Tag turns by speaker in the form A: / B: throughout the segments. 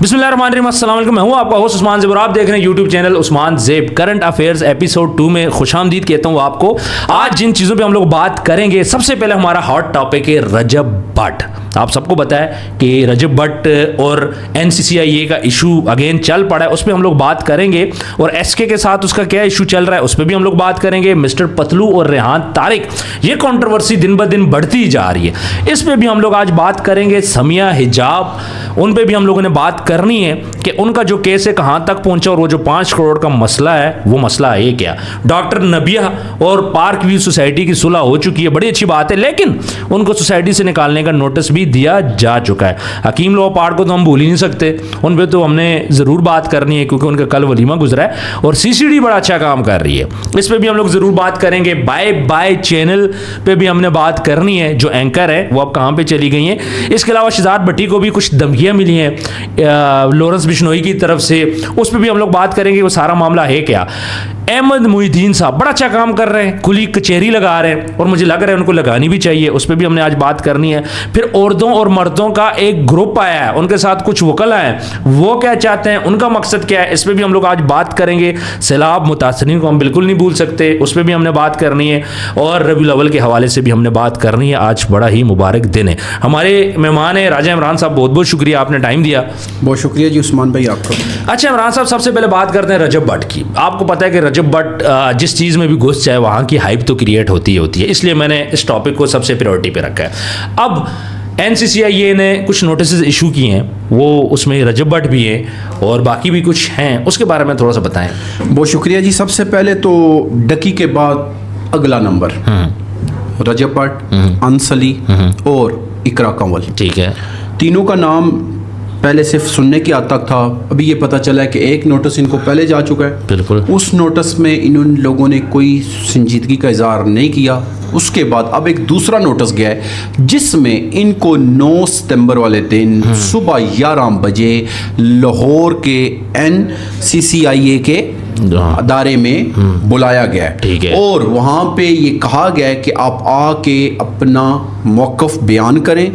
A: बिस्मिल्लाहिर्रहमानिर्रहीम, अस्सलाम वालेकुम। मैं हूं आपका होस्ट उस्मान ज़ेब और आप देख रहे हैं YouTube channel Usman ज़ेब। Current affairs episode 2 में खुशामदीद कहता हूं आपको। आज जिन चीज़ों पे हम लोग बात करेंगे, सबसे पहले हमारा हॉट टॉपिक है रजब भट्ट। आप सबको पता है कि रजब भट्ट और NCCIA का इशू अगेन चल पड़ा है, उस पर हम लोग बात करेंगे। और SK के साथ उसका क्या इशू चल रहा है, उस पर भी हम लोग बात करेंगे। मिस्टर पतलू और रेहान तारिक, ये कंट्रोवर्सी दिन ब दिन बढ़ती जा रही है, इस पर भी हम लोग आज बात करेंगे। समिया हिजाब, उन पर भी हम लोगों ने बात करनी है कि उनका जो केस है कहाँ तक पहुंचा और वो जो 5 करोड़ का मसला है वो मसला है क्या। डॉक्टर नबिया और पार्क व्यू सोसाइटी की सुलह हो चुकी है, बड़ी अच्छी बात है, लेकिन उनको सोसाइटी से निकालने का नोटिस भी दिया जा चुका है। हकीम लॉ पार्क को तो हम भूल ही नहीं सकते, उन पे तो हमने ज़रूर बात करनी है क्योंकि उनका कल वलीमा गुजरा है और CCD बड़ा अच्छा काम कर रही है, इस पर भी हम लोग ज़रूर बात करेंगे। बाय बाय चैनल पे भी हमने बात करनी है, जो एंकर है वो अब कहाँ पे चली गई हैं। इसके अलावा शहजाद भट्टी को भी कुछ धमकियाँ मिली हैं लॉरेंस बिश्नोई की तरफ से, उस पर भी हम लोग बात करेंगे वो सारा मामला है क्या। अहमद मुहिद्दीन साहब बड़ा अच्छा काम कर रहे हैं, खुली कचहरी लगा रहे हैं और मुझे लग रहा है उनको लगानी भी चाहिए, उस पर भी हमने आज बात करनी है। फिर औरतों और मर्दों का एक ग्रुप आया है, उनके साथ कुछ वकला हैं, वो क्या चाहते हैं, उनका मकसद क्या है, इस पर भी हम लोग आज बात करेंगे। सैलाब मुतासरीन को हम बिल्कुल नहीं भूल सकते, उस पर भी हमने बात करनी है। और रबीउल अव्वल के हवाले से भी हमने बात करनी है। आज बड़ा ही मुबारक दिन है। हमारे मेहमान है राजा इमरान साहब, बहुत बहुत शुक्रिया आपने टाइम दिया।
B: बहुत शुक्रिया जी उस्मान भाई आपका।
A: अच्छा इमरान साहब, सबसे पहले बात करते हैं रजब भट्ट की। आपको पता है कि रजब भट्ट जिस चीज़ में भी घुस जाए वहाँ की हाइप तो क्रिएट होती है, इसलिए मैंने इस टॉपिक को सबसे प्रायोरिटी पे रखा है। अब NCCIA ने कुछ नोटिस इशू किए हैं, वो उसमें रजब भट्ट भी है और बाकी भी कुछ हैं, उसके बारे में थोड़ा सा बताएं।
B: बहुत शुक्रिया जी। सबसे पहले तो डकी के बाद अगला नंबर रजब भट्ट, अंसली और इकरा कंवल।
A: ठीक है,
B: तीनों का नाम पहले सिर्फ सुनने की हद तक था, अभी ये पता चला है कि एक नोटिस इनको पहले जा चुका है।
A: बिल्कुल।
B: उस नोटिस में इन लोगों ने कोई संजीदगी का इजहार नहीं किया। उसके बाद अब एक दूसरा नोटिस गया है जिसमें इनको 9 सितंबर वाले दिन सुबह 11 बजे लाहौर के NCCIA के अदारे में बुलाया गया है।
A: ठीक है।
B: और वहाँ पे ये कहा गया है कि आप आके अपना मौक़िफ़ बयान करें।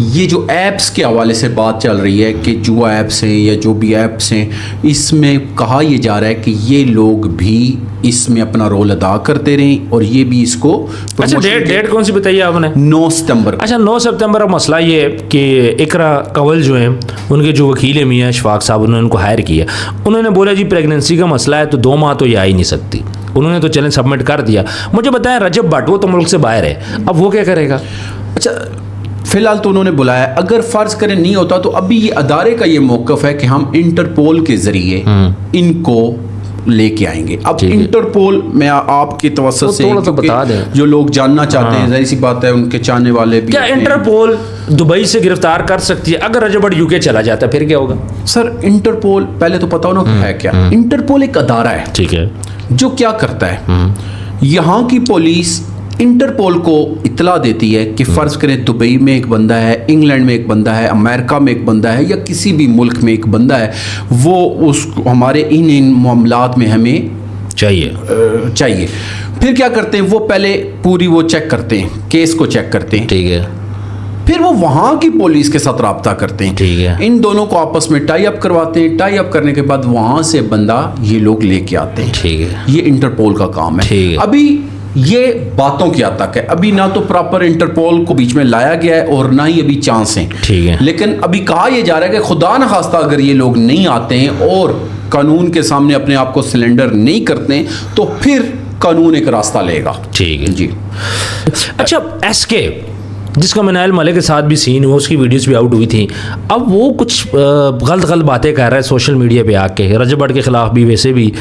B: ये जो ऐप्स के हवाले से बात चल रही है कि जुआ ऐप्स हैं या जो भी ऐप्स हैं, इसमें कहा यह जा रहा है कि ये लोग भी इसमें अपना रोल अदा करते रहें और ये भी इसको।
A: अच्छा, डेट कौन सी बताइए आपने?
B: 9 सितंबर।
A: अच्छा, 9 सितंबर। अब मसला ये है कि इकरा कंवल जो हैं, उनके जो वकील है मियाँ शफाक साहब, उन्होंने उनको हायर किया। उन्होंने बोला जी प्रेगनेंसी का मसला है तो 2 माह तो ये आ ही नहीं सकती, उन्होंने तो चैलेंज सबमिट कर दिया। मुझे बताएं रजब भट्ट, वो तो मुल्क से बाहर है, अब वो क्या करेगा?
B: अच्छा, फिलहाल तो उन्होंने बुलाया, अगर फ़र्ज़ करें नहीं होता तो अभी ये अदारे का ये मौक़िफ़ है कि हम इंटरपोल के ज़रिए इनको लेके आएंगे। अब इंटरपोल में आपकी तवज्जो से
A: तो बता दें,
B: जो लोग जानना चाहते हैं, ज़ाहिर सी बात है उनके चाहने वाले भी।
A: क्या इंटरपोल दुबई से गिरफ्तार कर सकती है? अगर रजब भट्ट UK चला जाता है फिर क्या होगा?
B: सर, इंटरपोल पहले तो पता होना है क्या। इंटरपोल एक अदारा है,
A: ठीक है,
B: जो क्या करता है, यहाँ की पुलिस इंटरपोल को इतला देती है कि फ़र्ज़ करें दुबई में एक बंदा है, इंग्लैंड में एक बंदा है, अमेरिका में एक बंदा है या किसी भी मुल्क में एक बंदा है, वो उस हमारे इन मामलात में हमें चाहिए। फिर क्या करते हैं, वो पहले पूरी वो चेक करते हैं, केस को चेक करते हैं।
A: ठीक है।
B: फिर वो वहाँ की पुलिस के साथ रब्ता करते हैं।
A: ठीक है।
B: इन दोनों को आपस में टाई अप करवाते हैं। टाई अप करने के बाद वहाँ से बंदा ये लोग लेके आते हैं।
A: ठीक है।
B: ये इंटरपोल का काम है।
A: ठीक है।
B: अभी ये बातों की हद तक है, अभी ना तो प्रॉपर इंटरपोल को बीच में लाया गया है और ना ही अभी चांस हैं।
A: ठीक है।
B: लेकिन अभी कहा यह जा रहा है कि खुदा न खास्ता अगर ये लोग नहीं आते हैं और कानून के सामने अपने आप को सिलेंडर नहीं करते हैं तो फिर कानून एक रास्ता लेगा।
A: ठीक है
B: जी।
A: अच्छा, SK जिसका मनाइल मलिक के साथ भी सीन हुआ, उसकी वीडियोस भी आउट हुई थी, अब वो कुछ गलत बातें कर रहा है सोशल मीडिया पे आके, रजब भट्ट के खिलाफ भी, वैसे भी,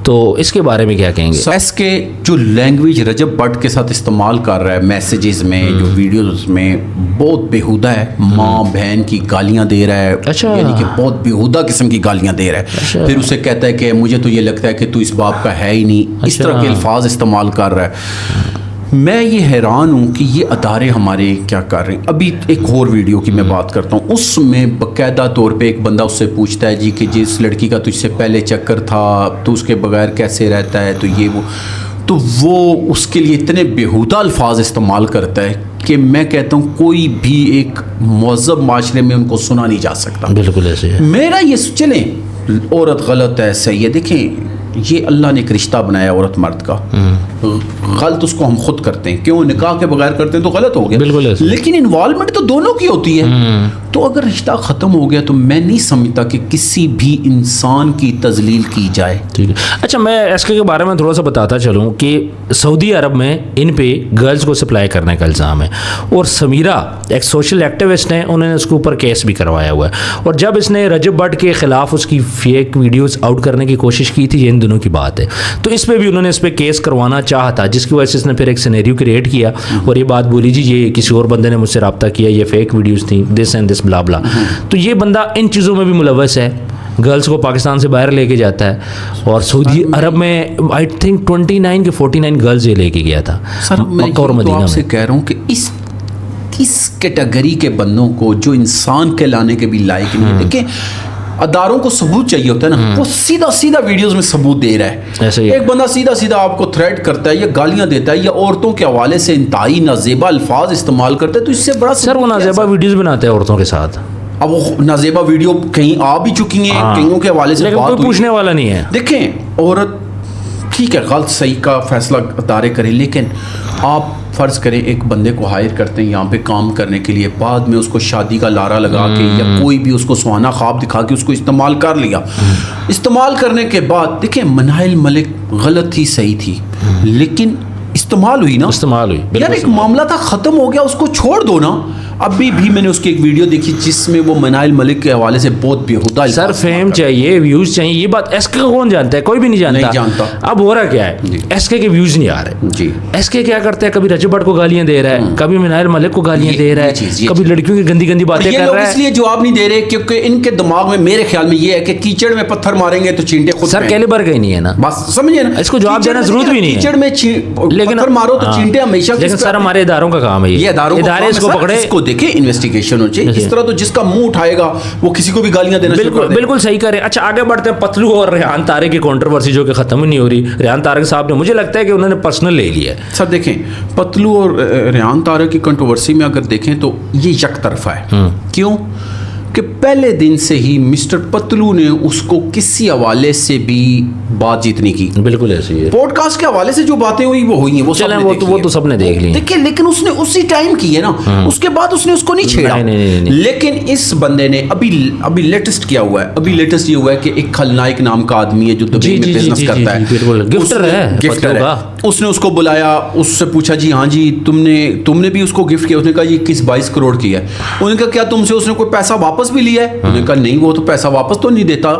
A: तो इसके बारे में क्या कहेंगे?
B: SK जो लैंग्वेज रजब भट्ट के साथ इस्तेमाल कर रहा है मैसेजेस में, जो वीडियोस में, बहुत बेहुदा है। माँ बहन की गालियाँ दे रहा है।
A: अच्छा।
B: यानी कि बहुत बेहुदा किस्म की गालियाँ दे रहा है।
A: अच्छा।
B: फिर उसे कहता है कि मुझे तो ये लगता है कि तू इस बाप का है ही नहीं। इस तरह के अल्फाज इस्तेमाल कर रहा है। मैं ये हैरान हूँ कि ये अदारे हमारे क्या कर रहे हैं। अभी एक और वीडियो की मैं बात करता हूँ, उसमें बाकायदा तौर पे एक बंदा उससे पूछता है जी कि जिस लड़की का तुझसे पहले चक्कर था तो उसके बगैर कैसे रहता है, तो ये वो تو وہ اس کے لیے اتنے بیہودہ الفاظ استعمال کرتا ہے کہ میں کہتا ہوں کوئی بھی ایک مہذب معاشرے میں ان کو سنا نہیں جا سکتا.
A: بالکل ایسے ہے.
B: میرا یہ چلیں عورت غلط ہے صحیح ہے, دیکھیں یہ اللہ نے ایک رشتہ بنایا عورت مرد کا, غلط اس کو ہم خود کرتے ہیں, کیوں نکاح کے بغیر کرتے ہیں تو غلط ہو گیا,
A: بالکل ایسے.
B: لیکن انوالومنٹ تو دونوں کی ہوتی ہے. تو اگر رشتہ ختم ہو گیا تو میں نہیں سمجھتا کہ کسی بھی انسان کی تذلیل کی جائے.
A: ٹھیک ہے. اچھا میں ایس کے بارے میں تھوڑا سا بتاتا چلوں کہ سعودی عرب میں ان پہ گرلز کو سپلائی کرنے کا الزام ہے, اور سمیرہ ایک سوشل ایکٹیوسٹ ہیں, انہوں نے اس کے اوپر کیس بھی کروایا ہوا ہے, اور جب اس نے رجب بٹ کے خلاف اس کی فیک ویڈیوز آؤٹ کرنے کی کوشش کی تھی, یہ ان دنوں کی بات ہے, تو اس پہ بھی انہوں نے اس پہ کیس کروانا چاہا تھا, جس کی وجہ سے اس نے پھر ایک سینیریو کریٹ کیا اور یہ بات بولی جی یہ کسی اور بندے نے مجھ سے رابطہ کیا, یہ فیک ویڈیوز تھیں, دس اینڈ دس بلا بلا. تو یہ بندہ ان چیزوں میں بھی ملوث ہے, گرلز کو پاکستان سے باہر لے کے جاتا ہے, اور سعودی عرب میں آئی تھنک 29 کے 49 گرلز یہ لے کے گیا تھا مکہ اور مدینہ میں.
B: آپ سے کہہ رہا ہوں کہ اس کیٹیگری کے بندوں کو جو انسان کہلانے کے بھی لائق نہیں, دیکھیں اداروں کو ثبوت چاہیے ہوتا ہے نا, وہ سیدھا سیدھا ویڈیوز میں ثبوت دے رہا ہے. ایک بندہ سیدھا سیدھا آپ کو تھریٹ کرتا ہے یا گالیاں دیتا ہے یا عورتوں کے حوالے سے انتہائی نازیبا الفاظ استعمال کرتا ہے, تو اس سے بڑا
A: سر وہ نازیبا ویڈیوز بناتے ہیں عورتوں کے ساتھ.
B: اب وہ نازیبا ویڈیو کہیں آ بھی چکی ہیں, کئیوں کے حوالے سے بات
A: کوئی پوچھنے والا نہیں ہے.
B: دیکھیں عورت ٹھیک ہے غلط صحیح کا فیصلہ ادارے کریں, لیکن آپ فرض کریں ایک بندے کو ہائر کرتے ہیں یہاں پہ کام کرنے کے لیے, بعد میں اس کو شادی کا لارا لگا کے یا کوئی بھی اس کو سہانا خواب دکھا کے اس کو استعمال کر لیا. استعمال کرنے کے بعد دیکھیں منائل ملک غلط تھی صحیح تھی, لیکن استعمال ہوئی نا,
A: استعمال ہوئی
B: یار ایک معاملہ تھا ختم ہو گیا, اس کو چھوڑ دو نا. ابھی بھی میں نے اس کی ایک ویڈیو دیکھی جس میں وہ منائل ملک کے حوالے سے بہت بیہودہ
A: سر فیم چاہیے, ویوز چاہیے, یہ بات ایس کے کون جانتا ہے, کوئی بھی نہیں جانتا. اب ہو رہا کیا ہے, ایس کے ویوز نہیں آ رہے
B: جی.
A: ایس کے کیا کرتا ہے, کبھی رجب بٹ کو گالیاں دے رہا ہے, کبھی منائل ملک کو گالیاں دے رہا ہے, کبھی لڑکیوں کی گندی گندی باتیں کر رہا ہے.
B: اس لیے جواب نہیں دے رہے کیونکہ ان کے دماغ میں میرے خیال میں یہ ہے کہ کیچڑ میں پتھر ماریں گے تو چینٹے خود.
A: سر کیلیبر کا ہی نہیں ہے نا,
B: بس سمجھے نا,
A: اس کو جواب دینا ضرورت بھی نہیں ہے.
B: کیچڑ میں پتھر مارو تو چینٹے ہمیشہ.
A: لیکن سر ہمارے اداروں کا کام ہے, یہ ادارے اس کو پکڑے,
B: اس کو دیکھیں انویسٹیگیشن ہو چاہیے. اس طرح تو جس کا منہ اٹھائے گا وہ کسی کو بھی گالیاں دینا شروع کر دے. بالکل
A: صحیح کریں. اچھا آگے بڑھتے ہیں, پتلو اور ریحان طارق کی کنٹروورسی جو کہ ختم ہی نہیں ہو رہی. ریحان طارق صاحب نے مجھے لگتا ہے کہ انہوں نے پرسنل لے لیا ہے.
B: سر دیکھیں پتلو اور ریحان طارق کی کنٹروورسی میں اگر دیکھیں تو یہ یک طرفہ ہے. کیوں کہ پہلے دن سے ہی مسٹر پتلو نے اس کو کسی حوالے سے بھی بات چیت نہیں کی.
A: بالکل ایسے ہی ہے.
B: پوڈ کاسٹ کے حوالے سے جو باتیں ہوئی وہ ہوئی ہیں, وہ
A: تو سب نے دیکھ لی.
B: دیکھیں لیکن اس نے اسی ٹائم کی ہے نا, اس کے بعد اس نے اس کو نہیں چھیڑا. لیکن اس بندے نے ابھی لیٹسٹ کیا ہوا ہے, ابھی لیٹسٹ یہ ہوا ہے کہ ایک خلنائک نام کا آدمی ہے جو دبئی میں بزنس کرتا ہے, گفٹر ہے. اس نے اس کو بلایا, اس سے پوچھا جی ہاں جی تم نے بھی اس کو گفٹ کیا. اس نے کہا یہ 22 کروڑ کی ہے. انہوں نے کہا کیا تم سے اس نے کوئی پیسہ واپس بھی لیا ہے؟ انہوں نے کہا نہیں وہ تو پیسہ واپس تو نہیں دیتا.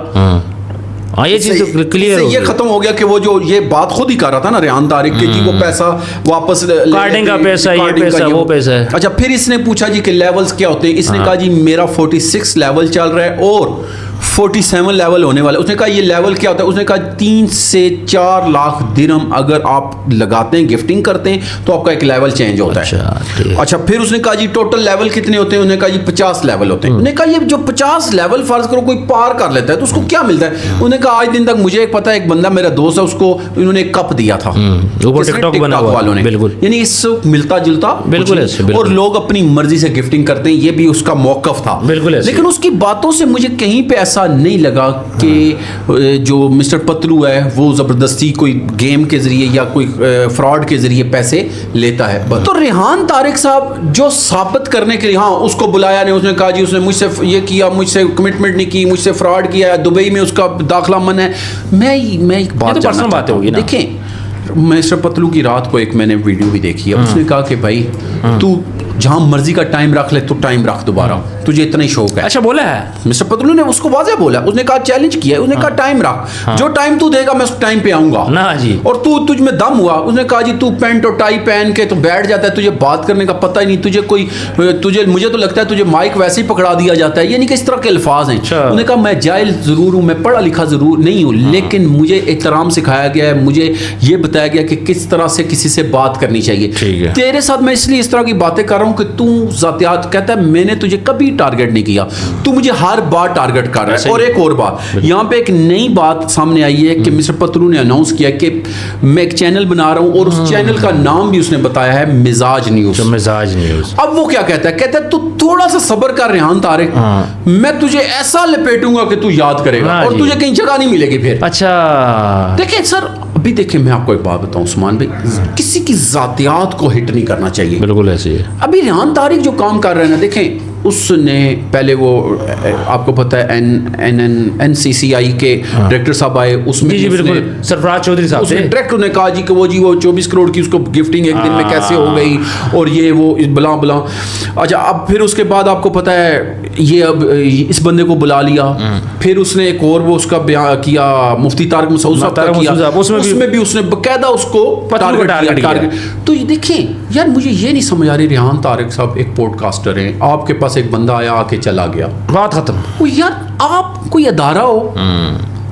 A: یہ چیز کلیئر
B: یہ ختم ہو گیا کہ وہ جو یہ بات خود ہی کر رہا تھا نا ریحان طارق کے جی وہ پیسہ واپس
A: کارڈنگ کا پیسہ, یہ پیسہ, وہ پیسہ ہے.
B: اچھا پھر اس نے پوچھا جی کہ لیولز کیا ہوتے ہیں. اس نے کہا جی میرا 46 لیول چل رہا ہے اور 47 لیول ہونے والا. اس نے کہا یہ لیول کیا ہوتا ہے؟ اس نے کہا 3 سے 4 لاکھ درہم اگر آپ لگاتے ہیں گفٹنگ کرتے ہیں تو آپ کا ایک لیول چینج ہوتا ہے. اچھا پھر اس نے کہا جی ٹوٹل لیول کتنے ہوتے ہیں؟ انہوں نے کہا جی 50 لیول ہوتے ہیں. انہوں نے کہا یہ جو 50 لیول فرض کرو کوئی پار کر لیتا ہے تو اس کو کیا ملتا ہے؟ انہوں نے کہا آج دن تک مجھے ایک پتا ہے, ایک بندہ میرا دوست ہے, اس کو انہوں نے ایک کپ دیا تھا ٹک ٹاک والوں نے. بالکل یعنی اس سے ملتا جلتا بالکل, اور لوگ اپنی مرضی سے گفٹنگ کرتے ہیں, یہ بھی اس کا موقف تھا. لیکن اس کی باتوں سے مجھے کہیں پہ ایسا نہیں لگا کہ جو مسٹر پتلو ہے وہ زبردستی کوئی گیم کے ذریعے یا کوئی فراڈ کے ذریعے پیسے لیتا ہے. تو ریحان طارق صاحب جو ثابت کرنے کے لیے, ہاں اس کو بلایا نہیں, اس نے کہا جی اس نے مجھ سے یہ کیا, مجھ سے کمٹمنٹ نہیں کی, مجھ سے فراڈ کیا, دبئی میں اس کا داخلہ من ہے. میں ایک بات جاننا چاہتا ہوں, دیکھیں مسٹر پتلو کی رات کو ایک میں نے ویڈیو بھی دیکھی ہے. اس نے کہا کہ بھائی تو جہاں مرضی کا ٹائم رکھ لے تو ٹائم رکھ دوبارہ, تجھے اتنا ہی شوق ہے.
A: اچھا بولا ہے
B: مسٹر پتلو نے اس کو واضح بولا. اس نے کہا چیلنج کیا ہے, اس نے کہا ٹائم رکھ, جو ٹائم تو دے گا میں اس ٹائم پہ آؤں گا
A: نا جی.
B: اور تجھ میں دم ہوا. اس نے کہا جی تو پینٹ اور ٹائی پہن کے تو بیٹھ جاتا ہے, تجھے بات کرنے کا پتہ ہی نہیں, تجھے مجھے تو لگتا ہے تجھے مائک ویسے ہی پکڑا دیا جاتا ہے. یعنی کہ اس طرح کے الفاظ ہیں. انہوں نے کہا میں جاہل ضرور ہوں, میں پڑھا لکھا ضرور نہیں ہوں, لیکن مجھے احترام سکھایا گیا ہے, مجھے یہ بتایا گیا کہ کس طرح سے کسی سے بات کرنی چاہیے. تیرے ساتھ میں اس لیے اس طرح کی باتیں کر رہا ہوں کہ تو ذاتیات, کہتا ہے میں نے تجھے کبھی टारगेट नहीं किया, तू मुझे हर बार टारगेट कर रहा है। और एक और बात, यहाँ पे एक नई बात सामने आई है कि मिस्टर पतलू ने अनाउंस किया कि मैं एक चैनल बना रहा हूँ और उस चैनल का नाम भी उसने बताया है मिजाज न्यूज।
A: मिजाज न्यूज।
B: अब वो क्या कहता है तू थोड़ा सा सब्र कर रेहान तारिक, मैं तुझे ऐसा लपेटूंगा कि तू याद करेगा और तुझे कहीं जगह नहीं मिलेगी फिर।
A: अच्छा
B: देखिए सर, अभी देखिए मैं आपको एक बात बताऊं उस्मान भाई, किसी की जातियात को हिट नहीं करना चाहिए।
A: बिल्कुल ऐसे है।
B: अभी रेहान तारिक जो काम कर रहे हैं ना, देखें उसने पहले वो आपको पता है NCCI के डायरेक्टर साहब आए, उसमें
A: जी बिल्कुल सरफराज चौधरी साहब थे।
B: डायरेक्टर ने कहा जी कि वो 24 करोड़ की उसको गिफ्टिंग एक दिन में कैसे हो गई और ये वो बला बला। अच्छा, अब फिर उसके बाद आपको पता है ये अब इस बंदे को बुला लिया, फिर उसने एक और वो उसका बयान किया मुफ्ती तारिक मसूद साहब का किया, उसमें भी उसने बकायदा उसको टारगेट किया। तो ये देखें यार, मुझे ये नहीं समझ आ रही, रेहान तारिक साहब एक पॉडकास्टर हैं, आपके पास एक बंदा आया आके चला गया,
A: बात खत्म।
B: वो यार आप कोई अदारा हो,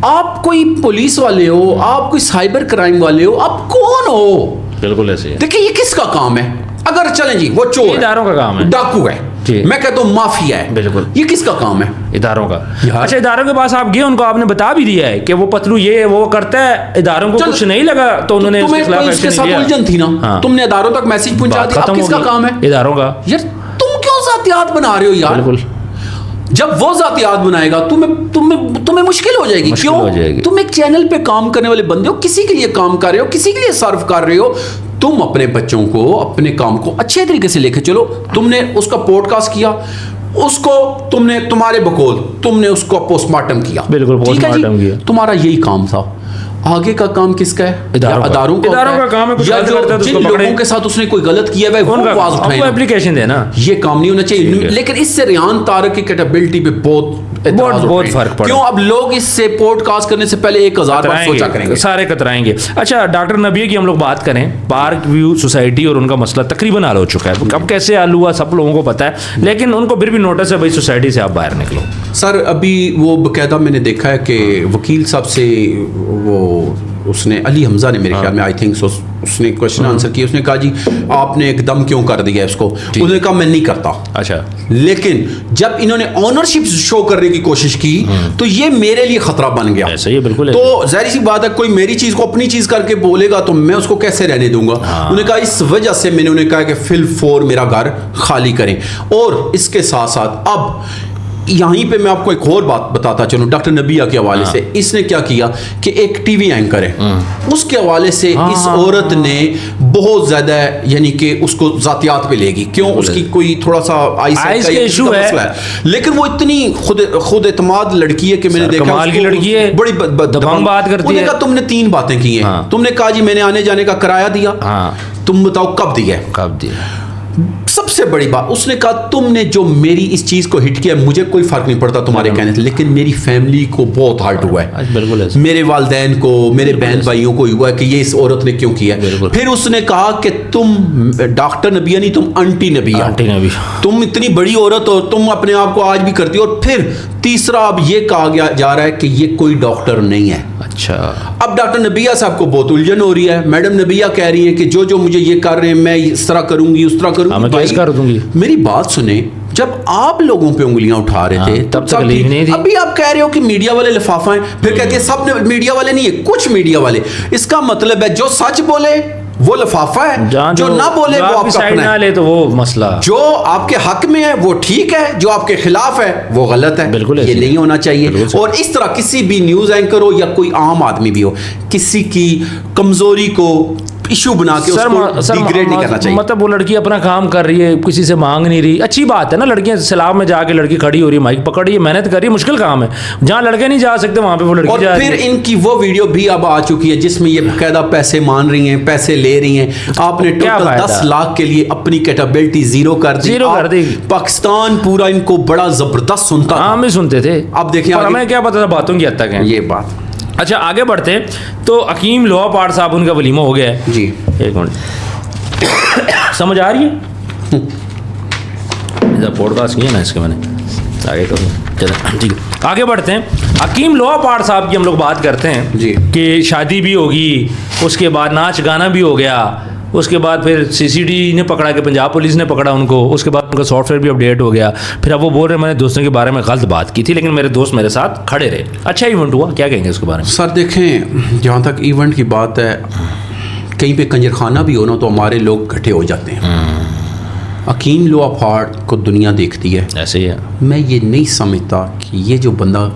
B: आप कोई पुलिस वाले हो, आप कोई साइबर क्राइम वाले हो, आप कौन हो?
A: बिल्कुल ऐसे है।
B: देखिए ये किसका काम है? अगर चलें जी वो चोर
A: इदारों का काम है,
B: डाकू है, मैं कहता हूँ माफिया है,
A: बिल्कुल
B: ये किसका काम है?
A: इदारों का। अच्छा, इदारों के पास आप गए, उनको आपने बता भी दिया है कि वो पतलू ये वो करता है, इदारों को कुछ नहीं लगा तो उन्होंने
B: तुम्हें उसके साथ उलझन थी ना, तुमने इदारों तक मैसेज पहुंचा दिया, अब किसका काम है?
A: इदारों का।
B: यार तुम क्यों जातियात बना रहे हो यार?
A: बिल्कुल,
B: जब वो जातियात बनाएगा तुम्हें मुश्किल हो जाएगी। क्यों? तुम एक चैनल पे काम करने वाले बंदे हो, किसी के लिए काम कर रहे हो, किसी के लिए सर्व कर रहे हो, तुम अपने बच्चों को अपने काम को अच्छे तरीके से लेके चलो। तुमने उसका पॉडकास्ट किया, उसको तुमने तुम्हारे बकौल तुमने उसको पोस्टमार्टम किया,
A: बिल्कुल पोस्टमार्टम किया,
B: तुम्हारा यही काम था। आगे का काम किसका है?
A: इदारों का काम है। कुछ
B: जिन लोगों के साथ उसने कोई गलत किया है वो आवाज उठाए,
A: एप्लीकेशन देना, ये
B: काम नहीं होना चाहिए। लेकिन इससे रेहान तारिक की कैपेबिलिटी पे बहुत
A: फर्क पड़ा।
B: क्यों? अब लोग इससे पॉडकास्ट करने से पहले 1000 बार सोचा करेंगे,
A: सारे कतराएंगे। अच्छा, डॉक्टर नबिया की हम लोग बात करें, पार्क व्यू सोसाइटी और उनका मसला तकरीबन हल हो चुका है। अब कैसे हल हुआ सब लोगों को पता है, लेकिन उनको फिर भी नोटिस है भाई सोसाइटी से आप बाहर निकलो।
B: सर अभी वो बकायदा मैंने देखा है कि वकील साहब से वो उसने अली हमजा ने मेरे ख्याल में आई थिंक उसने क्वेश्चन आंसर किया, उसने कहा जी आपने एकदम क्यों कर दिया इसको? उसने कहा मैं नहीं करता।
A: अच्छा,
B: लेकिन जब इन्होंने ऑनरशिप शो करने की कोशिश की तो ये मेरे लिए खतरा बन गया।
A: ऐसा ही बिल्कुल।
B: तो जाहिर सी बात है, कोई मेरी चीज को अपनी चीज करके बोलेगा तो मैं उसको कैसे रहने दूंगा? उन्होंने कहा इस वजह से मैंने उन्हें कहा कि फिल 4 मेरा घर खाली करें। और इसके साथ साथ अब यहीं पे मैं आपको एक और बात बताता चलूं डॉक्टर नबिया के हवाले से। इसने क्या किया कि एक टीवी एंकर है, उसके हवाले से इस औरत ने बहुत ज्यादा यानी कि उसको जातियात पे लेगी। क्यों? उसकी कोई थोड़ा सा आईसाइट का इशू है, लेकिन वो इतनी खुद एतमाद लड़की है कि मैंने देखा
A: कमाल की लड़की है,
B: बड़ी
A: दबंग बात करती है।
B: तुमने 3 बातें की हैं। तुमने कहा जी मैंने आने जाने का किराया दिया, तुम बताओ कब दिया? सबसे बड़ी बात उसने कहा तुमने जो मेरी इस चीज को हिट किया, मुझे कोई फर्क नहीं पड़ता तुम्हारे कहने से, लेकिन मेरी फैमिली को बहुत हर्ट हुआ है।
A: बिल्कुल,
B: मेरे वालिदैन को, मेरे बहन भाइयों को हुआ है कि ये इस औरत ने क्यों किया। फिर उसने कहा कि तुम डॉक्टर नबिया नहीं, तुम आंटी नबिया, तुम इतनी बड़ी औरत हो, तुम अपने आप को आज भी करती हो। और फिर तीसरा अब ये कहा जा रहा है कि ये कोई डॉक्टर नहीं है।
A: अच्छा,
B: अब डॉक्टर नबिया साहब को बहुत उलझन हो रही है। मैडम नबिया कह रही है कि जो मुझे ये कर रहे हैं मैं इस तरह करूंगी उस तरह करूंगी।
A: कर दूंगी।
B: मेरी बात सुने, जब आप लोगों पे उंगलियां उठा रहे थे
A: तब तक नहीं थी।
B: अभी आप कह रहे हो कि मीडिया वाले लिफाफा हैं, फिर कहते हैं सब मीडिया वाले नहीं है, कुछ मीडिया वाले। इसका मतलब है जो सच बोले वो लिफाफा है, जो ना बोले वो आपका अपना है।
A: तो वो मसला
B: जो आपके हक में है वो ठीक है, जो आपके खिलाफ है वो गलत है।
A: बिल्कुल,
B: ये नहीं होना चाहिए। और इस तरह किसी भी न्यूज एंकर हो या कोई आम आदमी भी हो, किसी की कमजोरी को इशू बना के उसको डिग्रेड नहीं करना चाहिए।
A: मतलब वो लड़की अपना काम कर रही है, किसी से मांग नहीं रही, अच्छी बात है ना। लड़कियां सैलाब में जाके लड़की खड़ी हो रही है, माइक पकड़ रही है, मेहनत कर रही है, मुश्किल काम है। जहाँ लड़के नहीं जा सकते वहां पे वो लड़की जा रही है।
B: फिर इनकी वो वीडियो भी अब आ चुकी है जिसमें ये बकायदा पैसे मान रही हैं, पैसे ले रही हैं। आपने टोटल 10 लाख के लिए अपनी कैपेबिलिटी जीरो कर दी। पाकिस्तान पूरा इनको बड़ा जबरदस्त सुनता,
A: हम ही सुनते थे।
B: अब देखिए
A: हमें क्या पता था बातों की हद तक है
B: ये बात।
A: अच्छा, आगे बढ़ते हैं तो हकीम लोहा पाठ साहब उनका वलीमा हो गया है
B: जी।
A: एक मिनट समझ आ रही है? पॉडकास्ट किया ना इसके, मैंने आगे करूँ। चलो ठीक है, आगे बढ़ते हैं। हकीम लोहा पाठ साहब की हम लोग बात करते हैं
B: जी
A: कि शादी भी होगी, उसके बाद नाच गाना भी हो गया, اس کے بعد پھر CCD نے پکڑا کہ پنجاب پولیس نے پکڑا ان کو, اس کے بعد ان کا سافٹ ویئر بھی اپڈیٹ ہو گیا. پھر اب وہ بول رہے ہیں میں نے دوستوں کے بارے میں غلط بات کی تھی لیکن میرے دوست میرے ساتھ کھڑے رہے. اچھا ایونٹ ہوا, کیا کہیں گے اس کے بارے میں؟
B: سر دیکھیں, جہاں تک ایونٹ کی بات ہے, کہیں پہ کنجر خانہ بھی ہو نا تو ہمارے لوگ اکٹھے ہو جاتے ہیں. حکیم لوا پھاڑ کو دنیا دیکھتی ہے,
A: ایسے ہی ہے.
B: میں یہ نہیں سمجھتا کہ یہ جو بندہ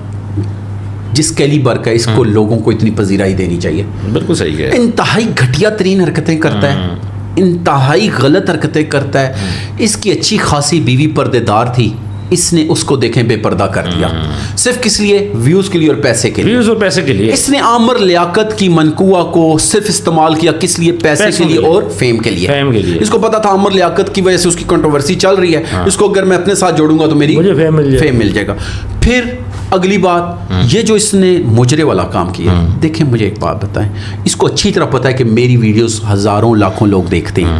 B: جس کیلیبر کا اس کو لوگوں کو اتنی پذیرائی دینی چاہیے.
A: بالکل صحیح ہے.
B: انتہائی گھٹیا ترین حرکتیں کرتا ہے, انتہائی غلط حرکتیں کرتا ہے. اس کی اچھی خاصی بیوی پردے دار تھی, اس نے اس کو دیکھیں بے پردہ کر دیا صرف کس لیے؟ ویوز کے لیے اور پیسے کے لیے.
A: ویوز اور پیسے کے لیے.
B: اس نے عامر لیاقت کی منقوہ کو صرف استعمال کیا کس لیے؟ پیسے کے لیے اور فیم کے لیے.
A: فیم کے لیے.
B: اس کو پتا تھا عامر لیاقت کی وجہ سے اس کی کنٹروورسی چل رہی ہے, اس کو اگر میں اپنے ساتھ جوڑوں گا تو میری
A: مجھے فیم
B: مل جائے گا. پھر اگلی بات, یہ جو اس نے مجرے والا کام کیا, دیکھیں مجھے ایک بات بتائیں, اس کو اچھی طرح پتا ہے کہ میری ویڈیوز ہزاروں لاکھوں لوگ دیکھتے ہیں.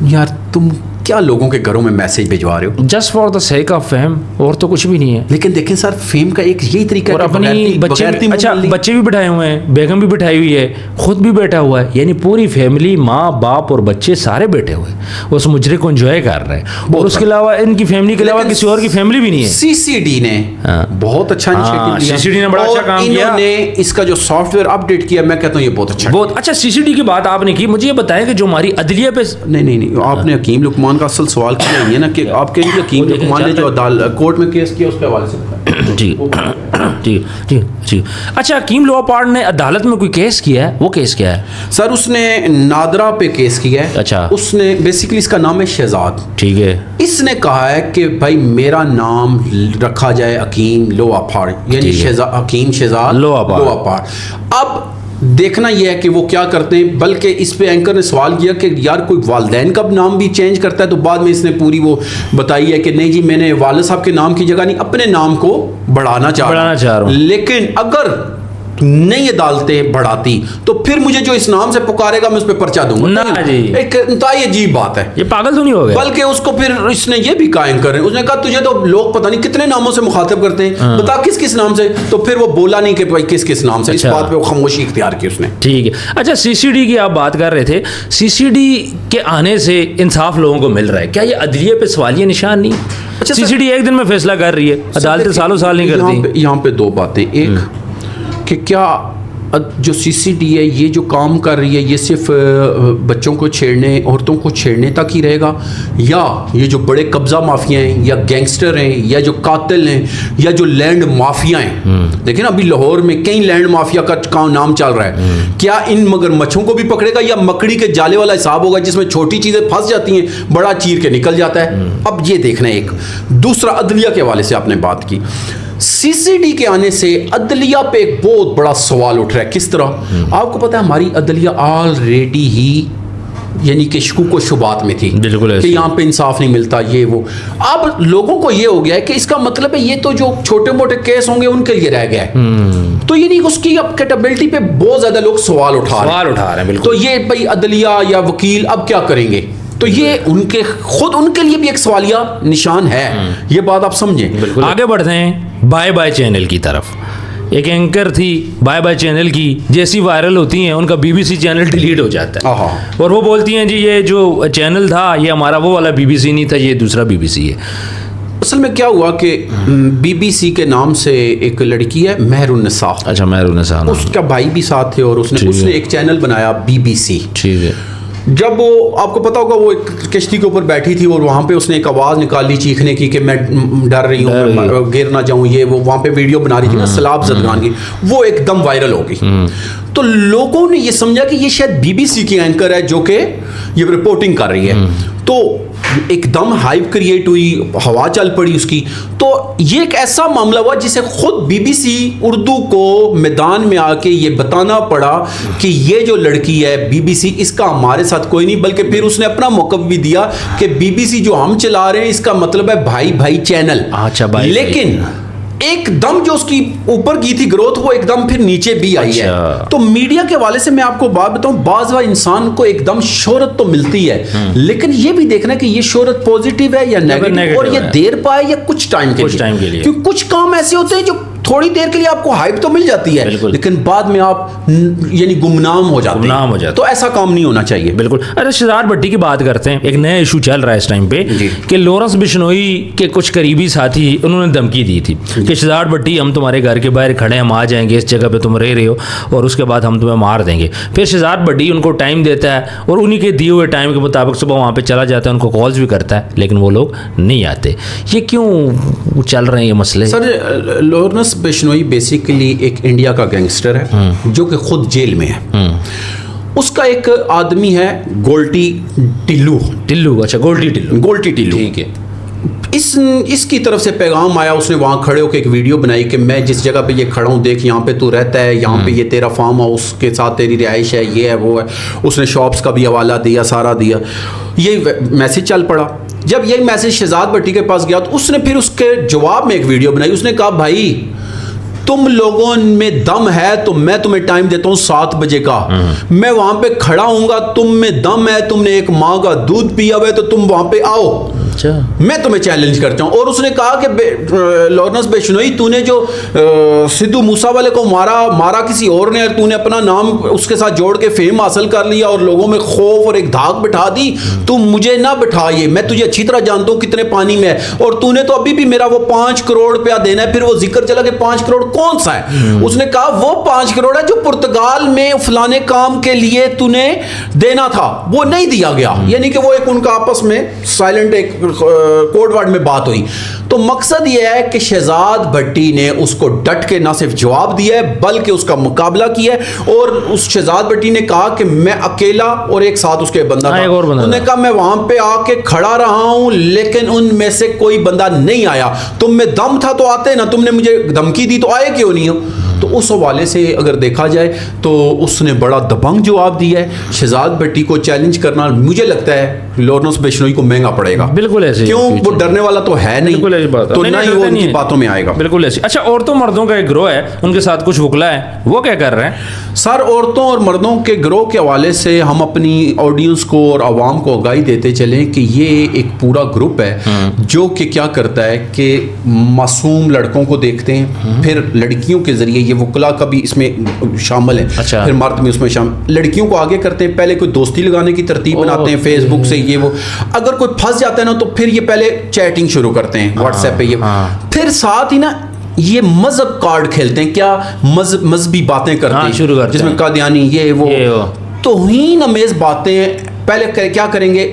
B: یار تم کیا لوگوں کے گھروں میں میسیج بھجوا رہے ہو؟
A: Just for the sake of fame, اور تو کچھ بھی نہیں ہے.
B: لیکن دیکھیں سر, فیم کا ایک یہی طریقہ ہے
A: اور اپنی بچے بھی بٹھائے ہوئے ہیں, بیگم بھی بٹھائی ہوئی ہے, خود بھی بیٹھا ہوا ہے, یعنی پوری فیملی, ماں باپ اور بچے سارے بیٹھے ہوئے ہیں, اس مجرے کو انجوائے کر رہے ہیں. اور اس کے علاوہ ان کی فیملی کے علاوہ کسی اور کی فیملی بھی نہیں ہے.
B: CCD نے بہت اچھا انیشیٹو لیا,
A: CCD نے بڑا اچھا کام کیا.
B: انہوں نے اس کا جو سافٹ ویئر اپڈیٹ کیا, میں کہتا ہوں یہ بہت اچھا.
A: بہت اچھا. CCD کی بات آپ نے کی, مجھے یہ بتائیں کہ جو ہماری عدلیہ پہ
B: نہیں آپ نے حکیم لقمان کا اصل سوال کیا ہے نا, کہ آپ کہیں گے حکیم لقمان نے جو کورٹ میں کیس کیا اس کے حوالے سے بتائیں.
A: جی جی جی جی. اچھا, حکیم لوا پاڑ نے عدالت میں کوئی کیس کیا ہے, وہ کیس کیا ہے
B: سر؟ اس نے نادرا پہ کیس کیا ہے.
A: اچھا.
B: اس نے بیسیکلی, اس کا نام ہے شہزاد.
A: ٹھیک ہے.
B: اس نے کہا ہے کہ بھائی میرا نام رکھا جائے حکیم لوا پاڑ, یعنی حکیم شہزاد لوا پاڑ. اب دیکھنا یہ ہے کہ وہ کیا کرتے ہیں. بلکہ اس پہ اینکر نے سوال کیا کہ یار کوئی والدین کا نام بھی چینج کرتا ہے, تو بعد میں اس نے پوری وہ بتائی ہے کہ نہیں جی, میں نے والد صاحب کے نام کی جگہ نہیں اپنے نام کو بڑھانا چاہ رہا ہوں. لیکن اگر نہیں عدالتیں بڑھاتی تو پھر مجھے جو اس نام سے پکارے گا میں اس پہ پرچہ دوں گا. ایک انتہائی عجیب بات ہے.
A: یہ پاگل تو نہیں ہو گیا؟ بلکہ
B: اس کو پھر اس نے یہ بھی قائم کر رہے ہیں, اس نے کہا تجھے تو لوگ پتہ نہیں کتنے ناموں سے مخاطب کرتے ہیں, بتا کس کس نام سے. تو پھر وہ بولا نہیں کہ بھائی کس کس نام سے. اس بات پہ وہ خاموشی اختیار کی اس نے.
A: ٹھیک ہے. اچھا, CCD کی آپ بات کر رہے تھے, CCD کے آنے سے انصاف لوگوں کو مل رہا ہے, کیا یہ عدلیہ پہ سوالیہ نشان نہیں؟ CCD ایک دن میں فیصلہ کر رہی ہے, عدالتیں سالوں سال نہیں کرتی.
B: یہاں پہ دو باتیں, ایک کہ کیا جو CCD ہے یہ جو کام کر رہی ہے یہ صرف بچوں کو چھیڑنے, عورتوں کو چھیڑنے تک ہی رہے گا, یا یہ جو بڑے قبضہ مافیا ہیں یا گینگسٹر ہیں یا جو قاتل ہیں یا جو لینڈ مافیا ہیں, دیکھیں نا ابھی لاہور میں کئی لینڈ مافیا کا نام چل رہا ہے, کیا ان مگر مچھوں کو بھی پکڑے گا یا مکڑی کے جالے والا حساب ہوگا جس میں چھوٹی چیزیں پھنس جاتی ہیں, بڑا چیر کے نکل جاتا ہے. اب یہ دیکھنا ہے. ایک دوسرا, عدلیہ کے حوالے سے آپ نے بات کی, CCD کے آنے سے عدلیہ پہ ایک بہت بڑا سوال اٹھ رہا ہے. کس طرح؟ آپ کو پتا ہے ہماری عدلیہ آلریڈی ہی یعنی کہ شکوک و شبہات میں تھی کہ یہاں پہ انصاف نہیں ملتا, یہ وہ. اب لوگوں کو یہ ہو گیا ہے کہ اس کا مطلب ہے یہ تو جو چھوٹے موٹے کیس ہوں گے ان کے لیے رہ گیا ہے, تو یعنی اس کی اب کیپیبلٹی پہ بہت زیادہ لوگ سوال اٹھا رہے ہیں. تو یہ بھائی عدلیہ یا وکیل اب کیا کریں گے, تو یہ ان کے لیے بھی ایک سوالیہ نشان ہے. یہ بات آپ سمجھیں.
A: آگے بڑھتے ہیں بائے بائے چینل کی طرف. ایک اینکر تھی بائے بائے چینل کی, جیسی وائرل ہوتی ہیں ان کا BBC چینل ڈیلیٹ ہو جاتا ہے, اور وہ بولتی ہیں جی یہ جو چینل تھا یہ ہمارا وہ والا BBC نہیں تھا, یہ دوسرا BBC ہے.
B: اصل میں کیا ہوا کہ BBC کے نام سے ایک لڑکی ہے مہر النساء.
A: اچھا, مہر النساء.
B: اس کا بھائی بھی ساتھ تھے اور اس نے ایک چینل بنایا BBC.
A: ٹھیک ہے.
B: جب وہ آپ کو پتا ہوگا وہ ایک کشتی کے اوپر بیٹھی تھی اور وہاں پہ اس نے ایک آواز نکالی چیخنے کی کہ میں ڈر رہی ہوں, گر نہ جاؤں, یہ وہ وہاں پہ ویڈیو بنا رہی تھی نا سیلاب زدگان کی, وہ ایک دم وائرل ہو گئی. تو لوگوں نے یہ سمجھا کہ یہ شاید BBC کی اینکر ہے جو کہ یہ رپورٹنگ کر رہی ہے, تو ایک دم ہائپ کریٹ ہوئی, ہوا چل پڑی اس کی. تو یہ ایک ایسا معاملہ ہوا جسے خود BBC اردو کو میدان میں آ کے یہ بتانا پڑا کہ یہ جو لڑکی ہے BBC اس کا ہمارے ساتھ کوئی نہیں, بلکہ پھر اس نے اپنا موقف بھی دیا کہ BBC جو ہم چلا رہے ہیں اس کا مطلب ہے بھائی بھائی چینل. لیکن ایک دم جو اس کی اوپر کی تھی گروتھ وہ ایک دم پھر نیچے بھی آئی ہے. تو میڈیا کے حوالے سے میں آپ کو بات بتاؤں, بعض بار انسان کو ایک دم شہرت تو ملتی ہے, لیکن یہ بھی دیکھنا کہ یہ شہرت پوزیٹیو ہے یا نیگیٹو, اور یہ دیر پائے یا کچھ ٹائم کے لیے. کیونکہ کچھ کام ایسے ہوتے ہیں جو थोड़ी देर के लिए आपको हाइप तो मिल जाती है, लेकिन बाद में आप यानी गुमनाम हो जाते हैं। तो ऐसा काम नहीं होना चाहिए।
A: बिल्कुल। अरे शहजाद भट्टी की बात करते हैं, एक नया इशू चल रहा है इस टाइम पे कि लॉरेंस बिश्नोई के कुछ करीबी साथी उन्होंने धमकी दी थी कि शहजाद भट्टी हम तुम्हारे घर के बाहर खड़े हैं, हम आ जाएंगे इस जगह पे तुम रह रहे हो और उसके बाद हम तुम्हें मार देंगे। फिर शहजाद भट्टी उनको टाइम देता है और उन्हीं के दिए हुए टाइम के मुताबिक सुबह वहाँ पे चला जाता है, उनको कॉल्स भी करता है, लेकिन वो लोग नहीं आते। ये क्यों चल रहे हैं ये मसले?
B: सर, लॉरेंस बिश्नोई बेसिकली एक इंडिया का गैंगस्टर है जो कि खुद जेल में है। उसका एक आदमी है गोल्टी टिल्लू।
A: अच्छा, गोल्टी टिल्लू, ठीक है।
B: इसकी तरफ से पैगाम आया, उसने वहाँ खड़े होकर एक वीडियो बनाई कि मैं जिस जगह पे ये खड़ा हूँ देख, यहाँ पे तू रहता है, यहाँ पे ये तेरा फार्म हाउस के साथ तेरी रिहाइश है, ये है वो है। उसने शॉप्स का भी हवाला दिया, सारा दिया। ये मैसेज चल पड़ा। जब यही मैसेज शहजाद भट्टी के पास गया तो उसने फिर उसके जवाब में एक वीडियो बनाई। उसने कहा, भाई तुम लोगों में दम है तो मैं तुम्हें टाइम देता हूँ 7 बजे का, मैं वहां पे खड़ा हूँगा, तुम में दम है, तुमने एक माँ का दूध पिया हुआ है तो तुम वहां पे आओ, मैं तुम्हें चैलेंज करता हूँ। और उसने कहा कि लॉरेंस बिश्नोई, तूने जो सिद्धू मूसा वाले को मारा किसी और ने, तूने अपना नाम उसके साथ जोड़ के फेम हासिल कर लिया और लोगों में खौफ और एक धाक बिठा दी। तू मुझे ना बिठा, ये मैं तुझे अच्छी तरह जानता हूँ कितने पानी में है, और तूने तो अभी भी मेरा वो 5 करोड़ रुपया देना है। फिर वो जिक्र चला कि 5 करोड़ कौन सा है? उसने कहा वो 5 करोड़ है जो पुर्तगाल में फलाने काम के लिए तूने देना था, वो नहीं दिया गया। यानी कि वो एक उनका आपस में साइलेंट एक कोड वर्ड में बात हुई। तो मकसद यह है कि शहजाद भट्टी ने उसको डट के ना सिर्फ जवाब दिया है बल्कि उसका मुकाबला किया है। और उस शहजाद भट्टी ने कहा कि मैं अकेला और एक साथ उसके बंदा था। उन्होंने कहा मैं वहां पे आके खड़ा रहा हूं लेकिन उनमें से कोई बंदा नहीं आया। तुम में दम था तो आते ना, तुमने मुझे धमकी दी तो आए क्यों नहीं हो? तो उस हवाले से अगर देखा जाए तो उसने बड़ा दबंग जवाब दिया है। शहजाद भट्टी को चैलेंज करना मुझे लगता है लॉरेंस बिश्नोई को महंगा पड़ेगा।
A: बिल्कुल ऐसे,
B: क्यों? वो डरने वाला तो है नहीं, तो ना ही वो उनकी बातों में आएगा।
A: बिल्कुल ऐसे। अच्छा, औरतों मर्दों का एक ग्रोह है, उनके साथ कुछ वकला है, वो क्या कर रहे हैं?
B: सर, औरतों और मर्दों के ग्रोह के हवाले से हम अपनी ऑडियंस को और आवाम को आगाही देते चलें कि ये एक पूरा ग्रुप है जो कि क्या करता है कि मासूम लड़कों को देखते हैं, फिर लड़कियों के जरिए, ये वकला का भी इसमें शामिल है।
A: अच्छा।
B: फिर मर्द में उसमें शामिल, लड़कियों को आगे करते हैं, पहले कोई दोस्ती लगाने की तरतीब बनाते हैं फेसबुक से, ये वो। अगर कोई फंस जाता है ना तो फिर ये पहले चैटिंग शुरू करते हैं व्हाट्सएप पे, ये फिर साथ ही ना ये मजहब कार्ड खेलते हैं, क्या मजहबी बातें करते हैं
A: शुरू करते हैं,
B: जिसमें कादियानी ये वो तौहीन अमेज बातें। पहले क्या करेंगे,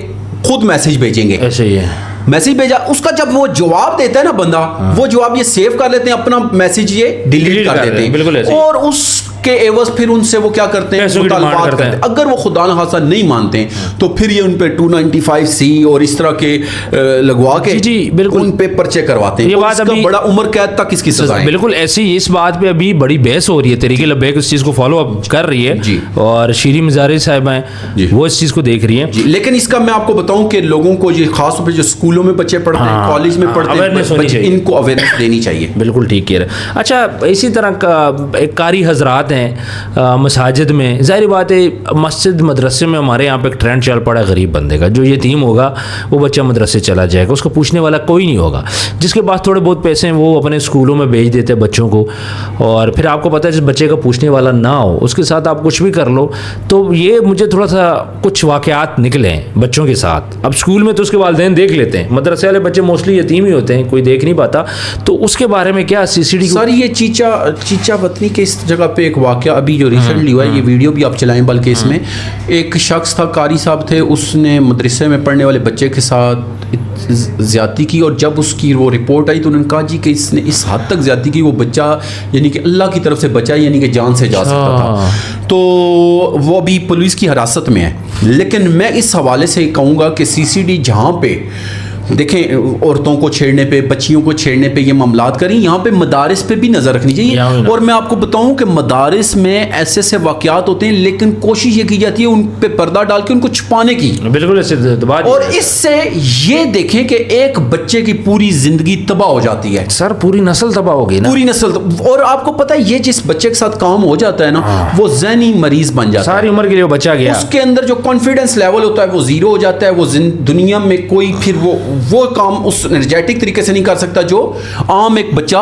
B: खुद मैसेज भेजेंगे,
A: ऐसे ही है
B: मैसेज भेजा, उसका जब वो जवाब देता है ना बंदा, वो जवाब ये सेव कर लेते हैं, अपना मैसेज ये डिलीट कर देते हैं।
A: बिल्कुल ऐसे।
B: और उसके एवज फिर उनसे वो क्या करते हैं, मुतालबात करते हैं। अगर वो खुदा न खासा नहीं मानते हैं तो फिर ये उन पे 295C और इस तरह के लगवा के
A: जी बिल्कुल
B: उन पे पर्चे करवाते हैं।
A: ये बात अभी
B: बड़ा उम्र कैद तक इसकी सजा है।
A: बिल्कुल ऐसी, इस बात पे अभी बड़ी बहस हो रही है, तरीके लब्बैक इस चीज को फॉलो अप कर रही है और शीरी मजारी साहिबा हैं वो इस चीज को देख रही है।
B: लेकिन इसका मैं आपको बताऊं कि लोगों को ये खास तौर पे जो स्कूलों में बच्चे पढ़ते हैं, कॉलेज में पढ़ते हैं, इनको अवेयरनेस देनी चाहिए।
A: बिल्कुल ठीक कह रहे। अच्छा, इसी तरह का एक कारी हजरात हैं मसाजिद में, जाहिर बात है मस्जिद मदरसे में हमारे यहाँ पे एक ट्रेंड चल पड़ा है गरीब बंदे का, जो यतीम होगा वो बच्चा मदरसे चला जाएगा, उसको पूछने वाला कोई नहीं होगा। जिसके पास थोड़े बहुत पैसे हैं वो अपने स्कूलों में भेज देते हैं बच्चों को, और फिर आपको पता है जिस बच्चे का पूछने वाला ना हो उसके साथ आप कुछ भी कर लो। तो ये मुझे थोड़ा सा कुछ वाक़यात निकले हैं बच्चों के साथ। अब स्कूल में तो उसके वालिदैन देख लेते हैं, मदरसे वाले बच्चे मोस्टली यतीम ही होते हैं, कोई देख नहीं पाता। तो उसके बारे में क्या CCD
B: सर, ये चीचा वतनी के इस जगह पे एक वाक़या अभी जो रिसेंटली हुआ है, ये वीडियो भी आप चलाएं, बल्कि इसमें एक शख्स था, कारी साहब थे, उसने मदरसे में पढ़ने वाले बच्चे के साथ ज़्यादती की, और जब उसकी वो रिपोर्ट आई तो उन्होंने कहा जी कि इसने इस हद तक ज़्यादती की, वो बच्चा यानी कि अल्लाह की तरफ से बचा, यानी कि जान से जा सकता था। तो वो अभी पुलिस की हिरासत में है। लेकिन मैं इस हवाले से कहूँगा कि CCD जहाँ पे देखें औरतों को छेड़ने पे, बच्चियों को छेड़ने पे ये मामलात करें, यहाँ पे मदारिस पे भी नज़र रखनी चाहिए। और मैं आपको बताऊं कि मदारिस में ऐसे ऐसे वाक़यात होते हैं, लेकिन कोशिश ये की जाती है उन पे पर्दा डाल के उनको छुपाने की।
A: बिल्कुल ऐसे।
B: और इससे ये देखें कि एक बच्चे की पूरी ज़िंदगी तबाह हो जाती है।
A: सर, पूरी नस्ल तबाह होगी ना,
B: पूरी नस्ल। और आपको पता है ये जिस बच्चे के साथ काम हो जाता है ना, वो ज़हनी मरीज बन जाता है,
A: सारी उम्र के लिए वो बचा गया।
B: उसके अंदर जो कॉन्फिडेंस लेवल होता है वो ज़ीरो हो जाता है। वो दुनिया में कोई फिर वो काम उस एनर्जेटिक तरीके से नहीं कर सकता जो आम एक बच्चा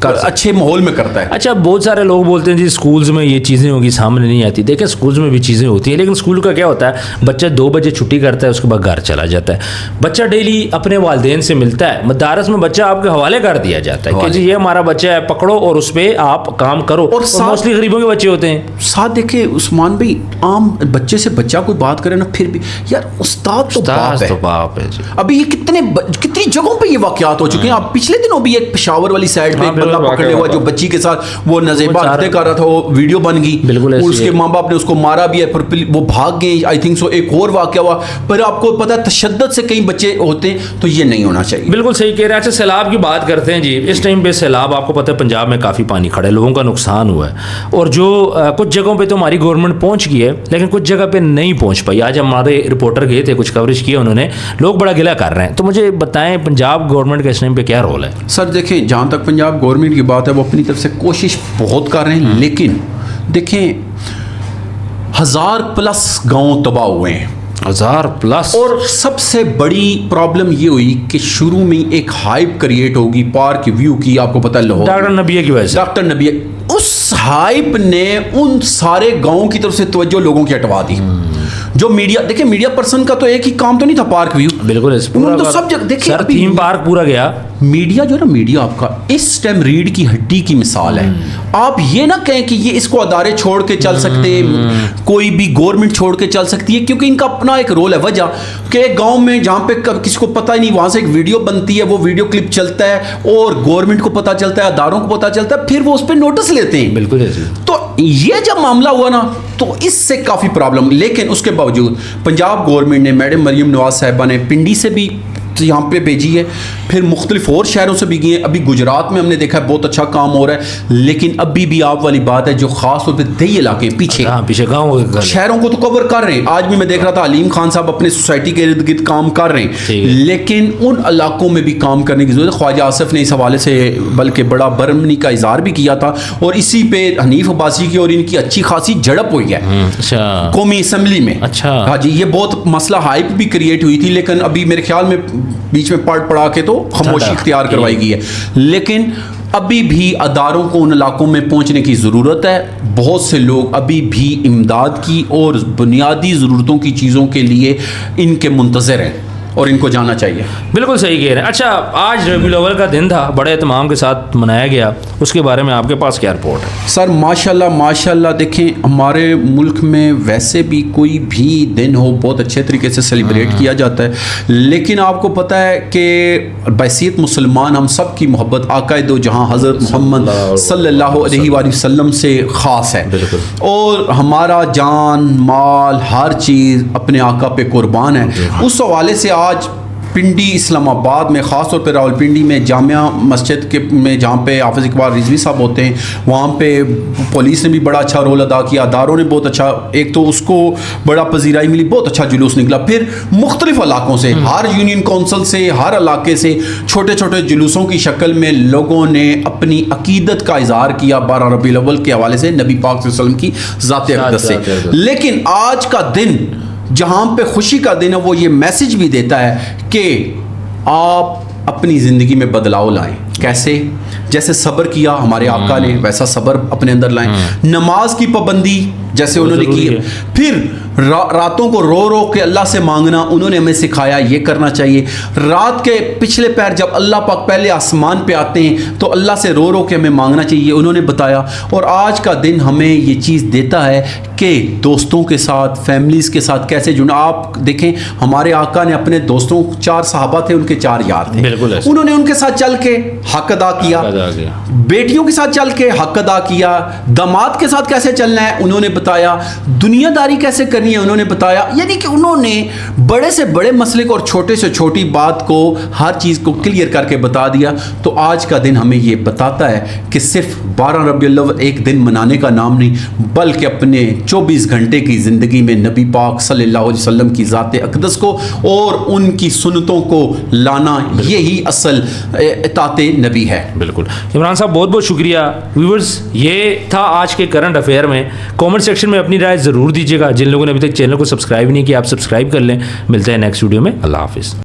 B: अच्छे माहौल में करता है।
A: अच्छा, बहुत सारे लोग बोलते हैं जी स्कूल्स में ये चीज़ें होगी, सामने नहीं आती। देखें, स्कूल्स में भी चीज़ें होती हैं, लेकिन स्कूल का क्या होता है, बच्चा 2 बजे छुट्टी करता है, उसके बाद घर चला जाता है। बच्चा डेली अपने वालिदैन से मिलता है, मदारस में बच्चा आपके हवाले कर दिया जाता है कि जी ये हमारा बच्चा है, पकड़ो और उस पर आप काम करो। और मोस्टली गरीबों के बच्चे होते हैं।
B: साथ देखे उस्मान भाई, आम बच्चे से बच्चा कोई बात करे ना, फिर भी यार उस्ताद तो बाप है जी। अभी ये कितनी जगहों पे ये वाकयात हो चुके हैं। आप पिछले दिनों भी एक पेशावर वाली साइड पे एक बंदा पकड़े हुआ जो बच्ची के साथ वो नज़ेबा कर रहा था, वो वीडियो बन गई, उसके माँ बाप ने उसको मारा भी है, फिर वो भाग गए। आई थिंक सो एक और वाकया हुआ। पर आपको पता है तशद्दुद से कई बच्चे होते हैं, तो ये नहीं होना चाहिए।
A: बिल्कुल सही कह रहे हैं। अच्छा, सैलाब की बात करते हैं जी। इस टाइम पे सैलाब, आपको पता है पंजाब में काफ़ी पानी खड़ा है, लोगों का नुकसान हुआ है, और जो कुछ जगहों पे तो हमारी गवर्नमेंट पहुंच गई है, लेकिन कुछ जगह पे नहीं पहुंच पाई। आज हमारे रिपोर्टर गए थे, कुछ कवरेज किया उन्होंने, लोग बड़ा गिला कर रहे हैं। तो मुझे बताएं पंजाब गवर्नमेंट का इस टाइम पे क्या रोल है?
B: सर देखें, जहाँ तक पंजाब गवर्नमेंट की बात है, वो अपनी तरफ से कोशिश बहुत कर रहे हैं, लेकिन देखें 1000+ गाँव तबाह हुए हैं,
A: 1000+।
B: और सबसे बड़ी प्रॉब्लम ये हुई कि शुरू में एक हाइप क्रिएट होगी पार्क व्यू की, आपको पता है लाहौर,
A: डॉक्टर नबिया की वजह से।
B: डॉक्टर नबिया, उस हाइप ने उन सारे गाँव की तरफ से तवज्जो लोगों की हटवा दी। जो मीडिया, देखिए मीडिया पर्सन का तो एक ही काम तो नहीं था पार्क व्यू,
A: बिल्कुल
B: उन्होंने तो सब जगह देखिए,
A: थीम पार्क पूरा गया।
B: मीडिया जो है ना, मीडिया आपका इस टाइम रीढ़ की हड्डी की मिसाल है। आप ये ना कहें कि ये इसको अदारे छोड़ के चल सकते हैं, कोई भी गवर्नमेंट छोड़ के चल सकती है, क्योंकि इनका अपना एक रोल है। वजह कि एक गांव में जहां पे किसी को पता ही नहीं, वहां से एक वीडियो बनती है, वो वीडियो क्लिप चलता है और गवर्नमेंट को पता चलता है, अदारों को पता चलता है, फिर वो उस पर नोटिस लेते हैं।
A: बिल्कुल।
B: तो ये जब मामला हुआ ना, तो इससे काफ़ी प्रॉब्लम, लेकिन उसके बावजूद पंजाब गवर्नमेंट ने, मैडम मरियम नवाज साहिबा ने पिंडी से भी यहाँ पे भेजी है, फिर मुख्तलिफ और शहरों से भी गई है। अभी गुजरात में हमने देखा है बहुत अच्छा काम हो रहा है, लेकिन अभी भी आप वाली बात है, जो खास तौर पे दही इलाके पीछे
A: गाँव
B: शहरों को तो कवर कर रहे हैं। आज भी मैं देख रहा था अलीम खान साहब अपने सोसाइटी के इर्द गिर्द काम कर रहे हैं, लेकिन उन इलाकों में भी काम करने की जरूरत है। ख्वाजा आसिफ ने इस हवाले से बल्कि बड़ा बरमनी का इजहार भी किया था, और इसी पे हनीफ अब्बासी की और इनकी अच्छी खासी झड़प हुई है कौमी असम्बली में।
A: अच्छा,
B: हाँ जी, ये बहुत मसला हाइप भी क्रिएट हुई थी, लेकिन अभी मेरे ख्याल में बीच में पड़ा के तो खामोशी इख्तियार करवाई गई है। लेकिन अभी भी अदारों को उन इलाकों में पहुंचने की ज़रूरत है। बहुत से लोग अभी भी इमदाद की और बुनियादी ज़रूरतों की चीज़ों के लिए इनके मुंतज़िर हैं, और इनको जाना चाहिए।
A: बिल्कुल सही कह रहे हैं। अच्छा, आज रबीउल अव्वल का दिन था, बड़े एहतमाम के साथ मनाया गया, उसके बारे में आपके पास क्या रिपोर्ट है?
B: सर माशाल्लाह देखें, हमारे मुल्क में वैसे भी कोई भी दिन हो बहुत अच्छे तरीके से सेलिब्रेट किया जाता है, लेकिन आपको पता है कि बैसियत मुसलमान हम सब की मोहब्बत आका दो जहां हज़रत मोहम्मद सल्लल्लाहु अलैहि वसल्लम से ख़ास है, और हमारा जान माल हर चीज़ अपने आका पे कुर्बान है। उस हवाले से आज पिंडी इस्लामाबाद में, ख़ास तौर पे रावलपिंडी में जामिया मस्जिद के में जहाँ पे हाफिज़ इकबाल रिजवी साहब होते हैं, वहाँ पे पुलिस ने भी बड़ा अच्छा रोल अदा किया, अदारों ने बहुत अच्छा, एक तो उसको बड़ा पजीराई मिली, बहुत अच्छा जुलूस निकला। फिर मुख्तलिफ इलाकों से, हर यूनियन काउंसिल से, हर इलाके से छोटे छोटे जुलूसों की शक्ल में लोगों ने अपनी अकीदत का इजहार किया 12 रबीउल अव्वल के हवाले से, नबी पाक सल्लल्लाहु अलैहि वसल्लम की ज़ात अक़दस से। लेकिन आज का दिन जहाँ पे खुशी का दिन है, वो ये मैसेज भी देता है कि आप अपनी ज़िंदगी में बदलाव लाएं। कैसे? जैसे सब्र किया हमारे आका ने, वैसा सब्र अपने अंदर लाएं। नमाज की पाबंदी जैसे उन्होंने की, फिर रातों को रो रो के अल्लाह से मांगना उन्होंने हमें सिखाया, ये करना चाहिए। रात के पिछले पैर जब अल्लाह पाक पहले आसमान पे आते हैं तो अल्लाह से रो रो के हमें मांगना चाहिए, उन्होंने बताया। और आज का दिन हमें ये चीज़ देता है कि दोस्तों के साथ, फैमिलीज़ के साथ कैसे जुड़ना। आप देखें, हमारे आका ने अपने दोस्तों, 4 सहाबा थे, उनके 4 यार थे, उन्होंने उनके साथ चल के हक अदा किया, बेटियों के साथ चल के हक अदा किया, दामाद के साथ कैसे चलना है उन्होंने बताया, दुनियादारी कैसे करनी है उन्होंने बताया। यानी कि उन्होंने बड़े से बड़े मसले को और छोटे से छोटी बात को, हर चीज़ को क्लियर करके बता दिया। तो आज का दिन हमें ये बताता है कि सिर्फ 12 रबीउल अव्वल एक दिन मनाने का नाम नहीं, बल्कि अपने 24 घंटे की ज़िंदगी में नबी पाक सल्लल्लाहु अलैहि वसल्लम की ज़ात अक़दस को और उनकी सुन्नतों को लाना, यही असल इताते नबी है।
A: बिल्कुल इमरान साहब, बहुत बहुत शुक्रिया। व्यूअर्स, ये था आज के करंट अफेयर में। कमेंट सेक्शन में अपनी राय ज़रूर दीजिएगा। जिन लोगों ने अभी तक चैनल को सब्सक्राइब नहीं किया, आप सब्सक्राइब कर लें। मिलते हैं नेक्स्ट वीडियो में। अल्लाह हाफिज़।